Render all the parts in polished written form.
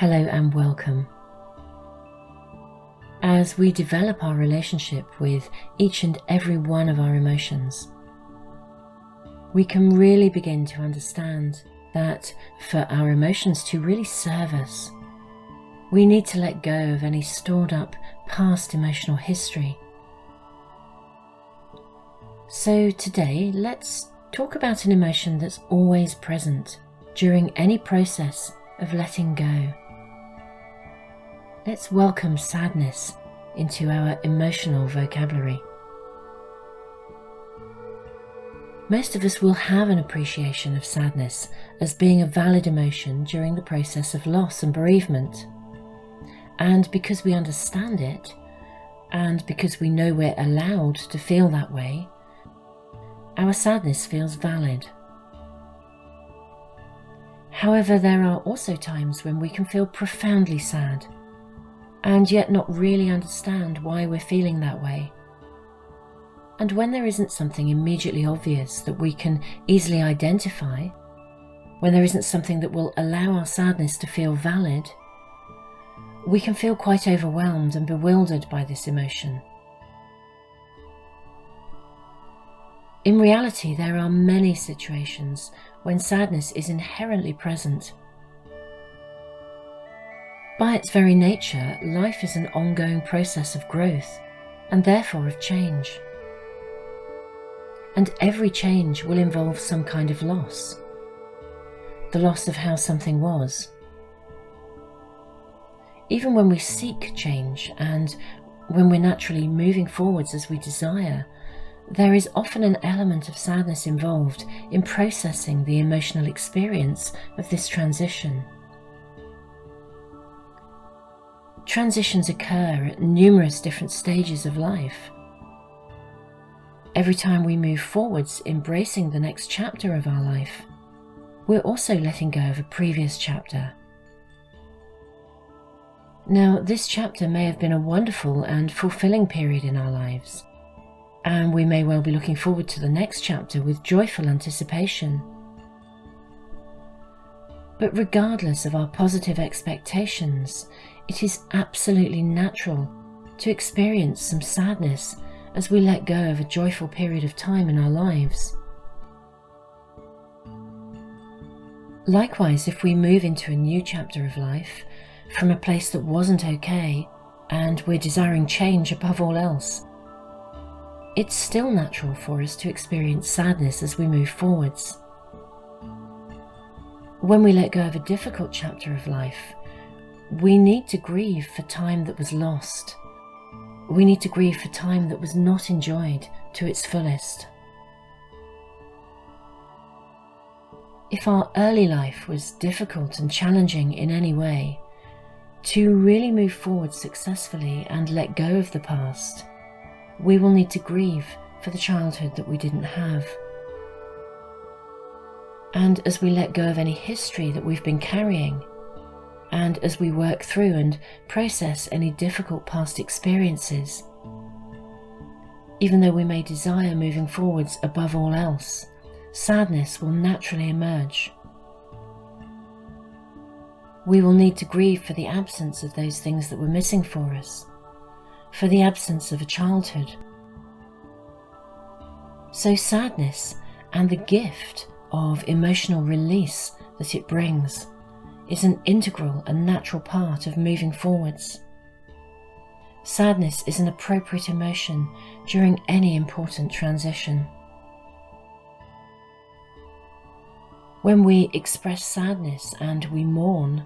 Hello and welcome. As we develop our relationship with each and every one of our emotions, we can really begin to understand that for our emotions to really serve us, we need to let go of any stored up past emotional history. So today, let's talk about an emotion that's always present during any process of letting go. Let's welcome sadness into our emotional vocabulary. Most of us will have an appreciation of sadness as being a valid emotion during the process of loss and bereavement. And because we understand it, and because we know we're allowed to feel that way, our sadness feels valid. However, there are also times when we can feel profoundly sad, and yet not really understand why we're feeling that way. And when there isn't something immediately obvious that we can easily identify, when there isn't something that will allow our sadness to feel valid, we can feel quite overwhelmed and bewildered by this emotion. In reality, there are many situations when sadness is inherently present. By its very nature, life is an ongoing process of growth and therefore of change. And every change will involve some kind of loss. The loss of how something was. Even when we seek change and when we're naturally moving forwards as we desire, there is often an element of sadness involved in processing the emotional experience of this transition. Transitions occur at numerous different stages of life. Every time we move forwards, embracing the next chapter of our life, we're also letting go of a previous chapter. Now, this chapter may have been a wonderful and fulfilling period in our lives, and we may well be looking forward to the next chapter with joyful anticipation. But regardless of our positive expectations, it is absolutely natural to experience some sadness as we let go of a joyful period of time in our lives. Likewise, if we move into a new chapter of life from a place that wasn't okay and we're desiring change above all else, it's still natural for us to experience sadness as we move forwards. When we let go of a difficult chapter of life, we need to grieve for time that was lost. We need to grieve for time that was not enjoyed to its fullest. If our early life was difficult and challenging in any way, to really move forward successfully and let go of the past, we will need to grieve for the childhood that we didn't have. And as we let go of any history that we've been carrying, and as we work through and process any difficult past experiences, even though we may desire moving forwards above all else, sadness will naturally emerge. We will need to grieve for the absence of those things that were missing for us, for the absence of a childhood. So sadness and the gift of emotional release that it brings is an integral and natural part of moving forwards. Sadness is an appropriate emotion during any important transition. When we express sadness and we mourn,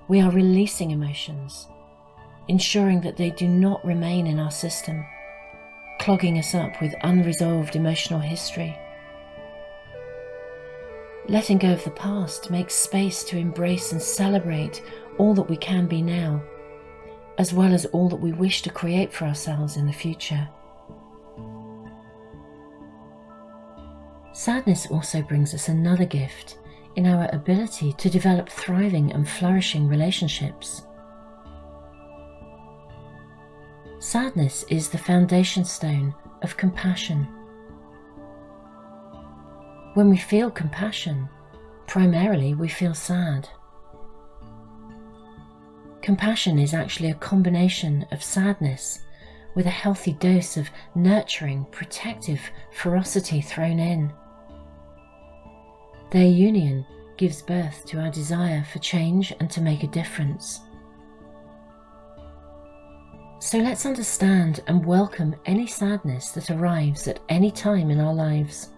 we are releasing emotions, ensuring that they do not remain in our system, clogging us up with unresolved emotional history. Letting go of the past makes space to embrace and celebrate all that we can be now, as well as all that we wish to create for ourselves in the future. Sadness also brings us another gift in our ability to develop thriving and flourishing relationships. Sadness is the foundation stone of compassion. When we feel compassion, primarily we feel sad. Compassion is actually a combination of sadness with a healthy dose of nurturing, protective ferocity thrown in. Their union gives birth to our desire for change and to make a difference. So let's understand and welcome any sadness that arrives at any time in our lives.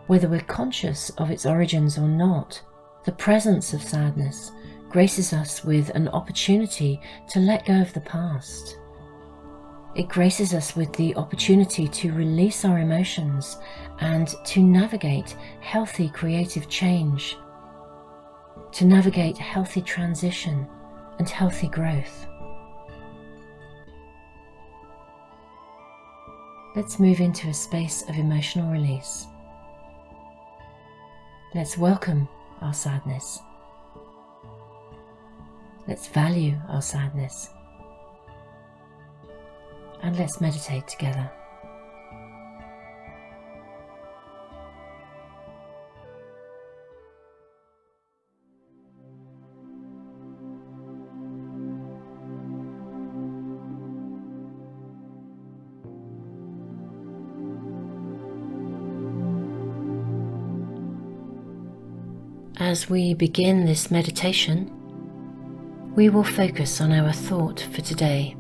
Whether we're conscious of its origins or not, the presence of sadness graces us with an opportunity to let go of the past. It graces us with the opportunity to release our emotions and to navigate healthy creative change, to navigate healthy transition and healthy growth. Let's move into a space of emotional release. Let's welcome our sadness. Let's value our sadness. And let's meditate together. As we begin this meditation, we will focus on our thought for today.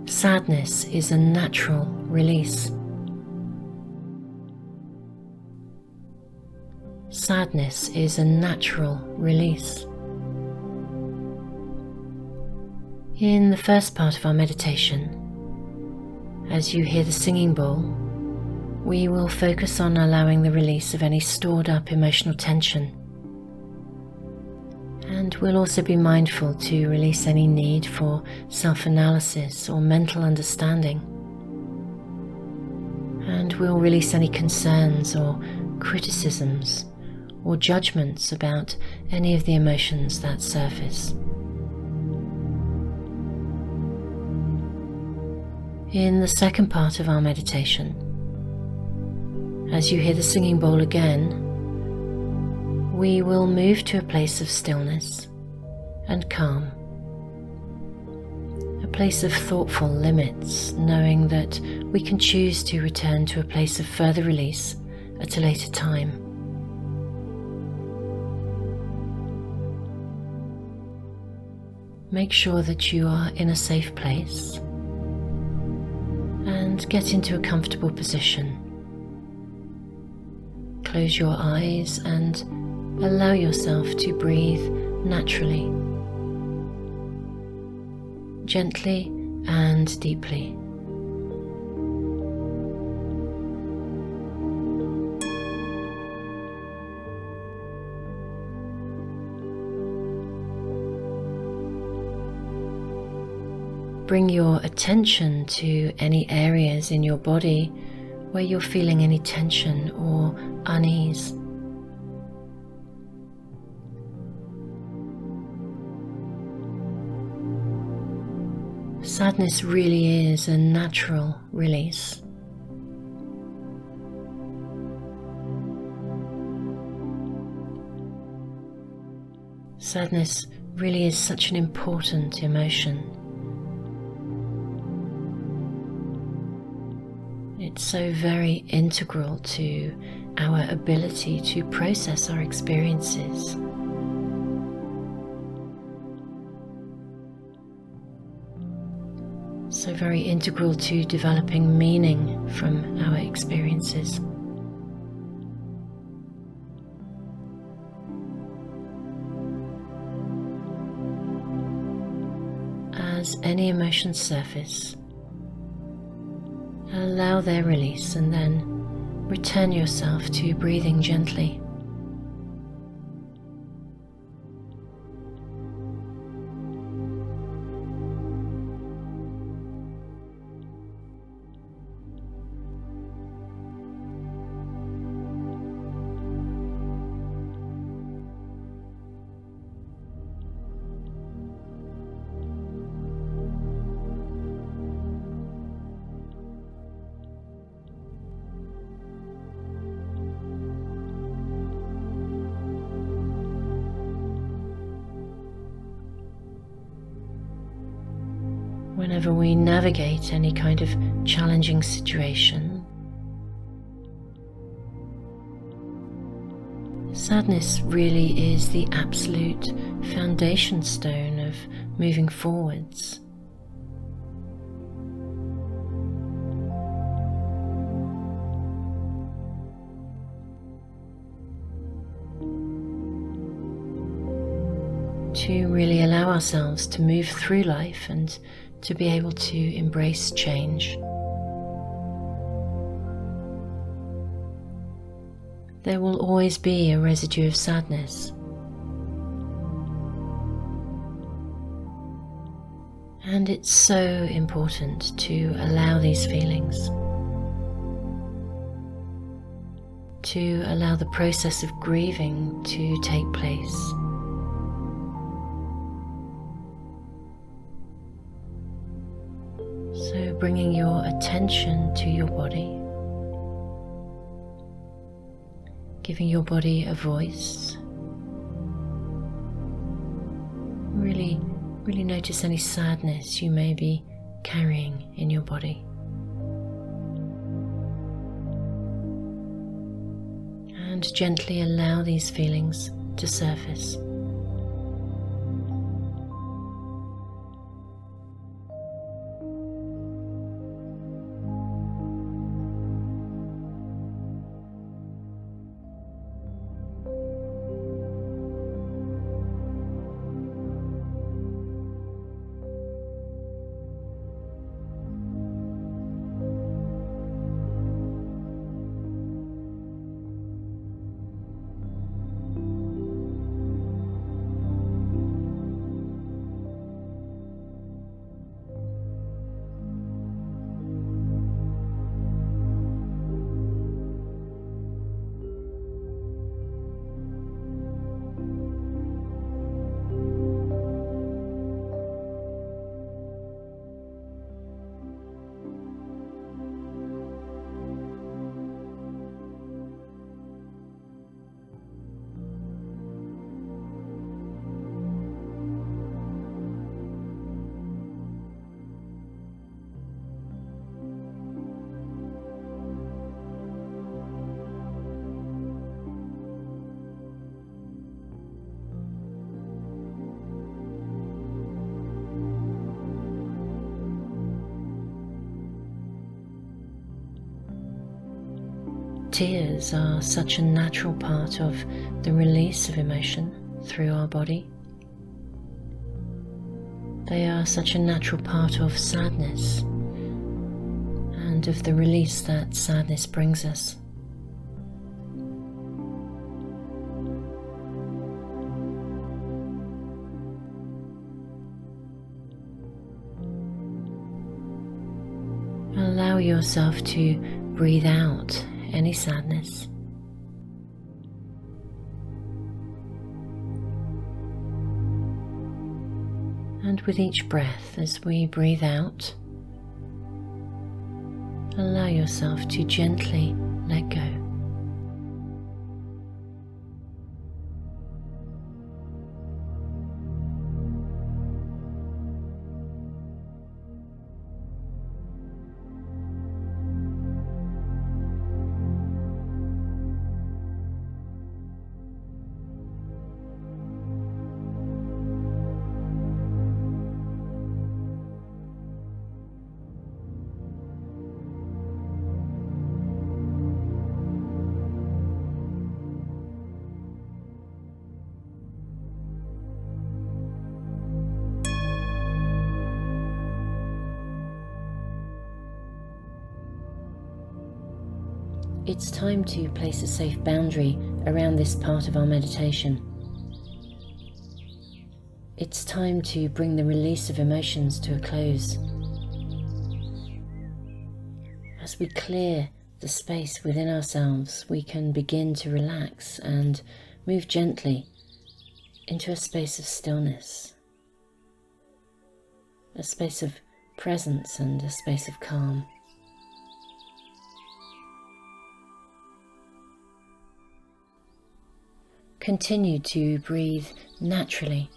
Sadness is a natural release. Sadness is a natural release. In the first part of our meditation, as you hear the singing bowl, we will focus on allowing the release of any stored up emotional tension. And we'll also be mindful to release any need for self-analysis or mental understanding. And we'll release any concerns or criticisms or judgments about any of the emotions that surface. In the second part of our meditation, as you hear the singing bowl again, we will move to a place of stillness and calm, a place of thoughtful limits, knowing that we can choose to return to a place of further release at a later time. Make sure that you are in a safe place and get into a comfortable position. Close your eyes and allow yourself to breathe naturally, gently and deeply. Bring your attention to any areas in your body where you're feeling any tension or unease. Sadness really is a natural release. Sadness really is such an important emotion. It's so very integral to our ability to process our experiences. So very integral to developing meaning from our experiences. As any emotions surface, allow their release and then return yourself to breathing gently. Whenever we navigate any kind of challenging situation, sadness really is the absolute foundation stone of moving forwards. To really allow ourselves to move through life and to be able to embrace change. There will always be a residue of sadness. And it's so important to allow these feelings, to allow the process of grieving to take place. So bringing your attention to your body, giving your body a voice. Really notice any sadness you may be carrying in your body. And gently allow these feelings to surface. Tears are such a natural part of the release of emotion through our body. They are such a natural part of sadness and of the release that sadness brings us. Allow yourself to breathe out any sadness. And with each breath, as we breathe out, allow yourself to gently let go. It's time to place a safe boundary around this part of our meditation. It's time to bring the release of emotions to a close. As we clear the space within ourselves, we can begin to relax and move gently into a space of stillness, a space of presence and a space of calm. Continue to breathe naturally,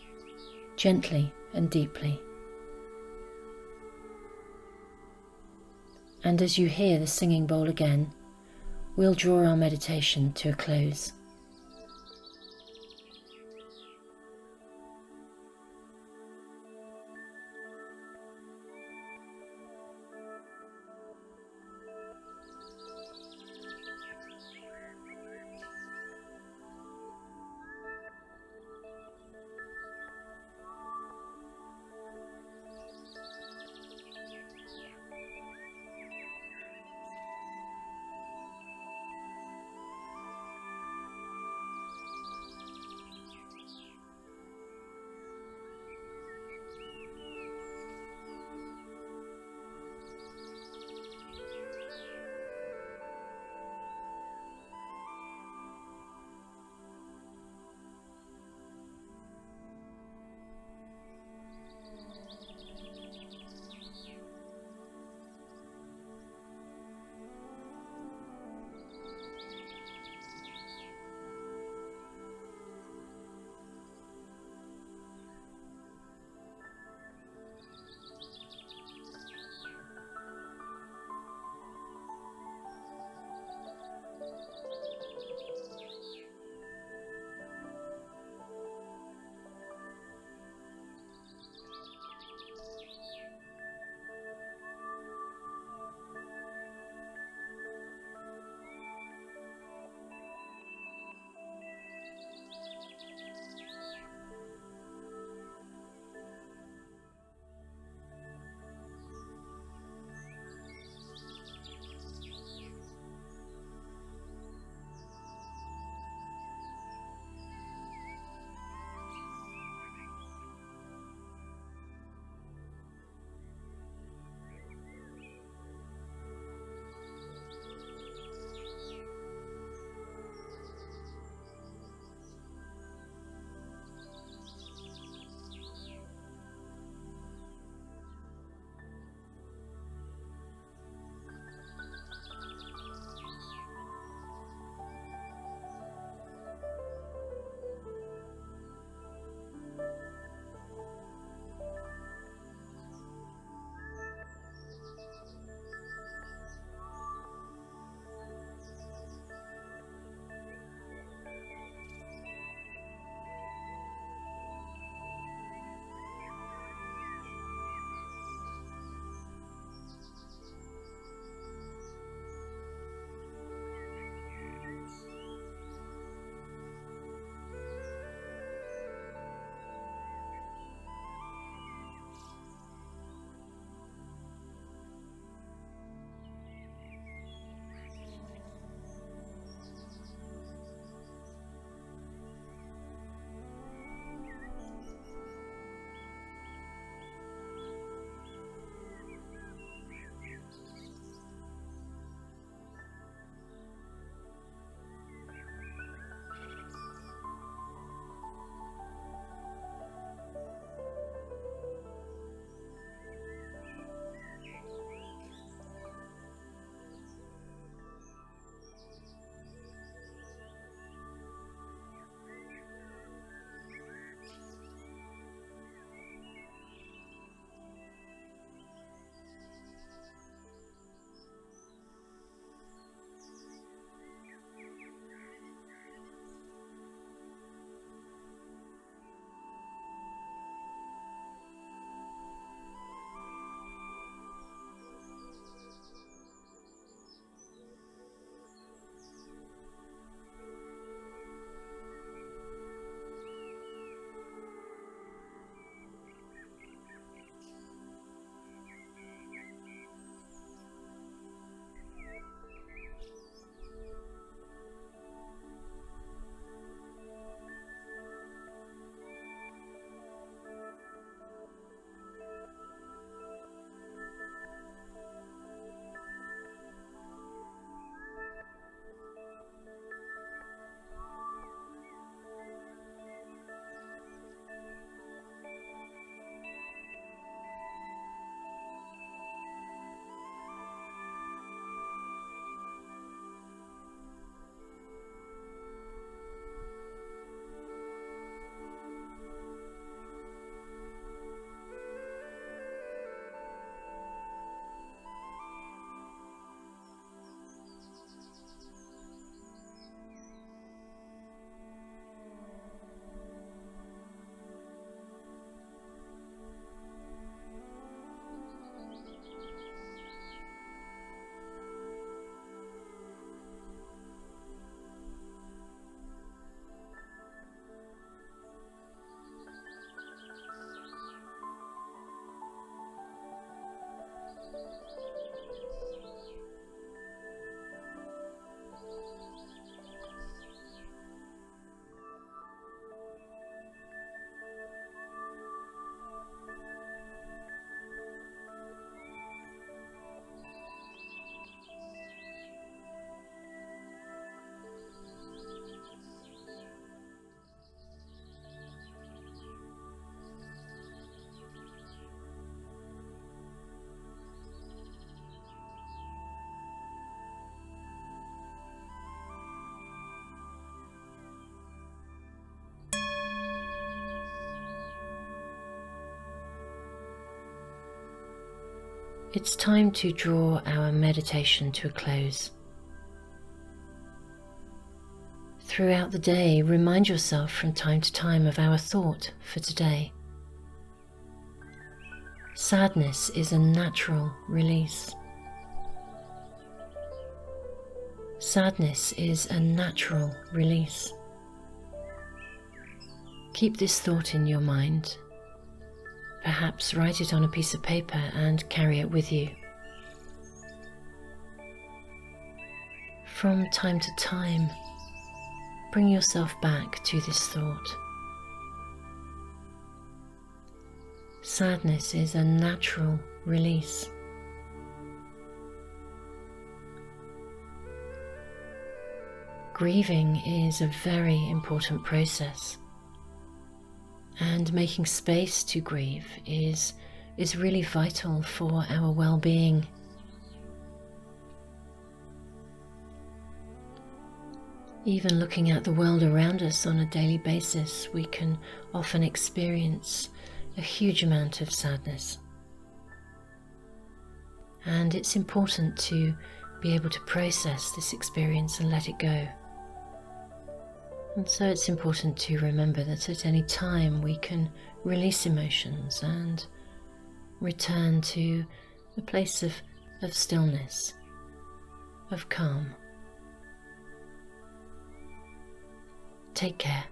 gently and deeply. And as you hear the singing bowl again, we'll draw our meditation to a close. It's time to draw our meditation to a close. Throughout the day, remind yourself from time to time of our thought for today. Sadness is a natural release. Sadness is a natural release. Keep this thought in your mind. Perhaps write it on a piece of paper and carry it with you. From time to time, bring yourself back to this thought. Sadness is a natural release. Grieving is a very important process. And making space to grieve is really vital for our well-being. Even looking at the world around us on a daily basis, we can often experience a huge amount of sadness. And it's important to be able to process this experience and let it go. And so it's important to remember that at any time we can release emotions and return to a place of stillness, of calm. Take care.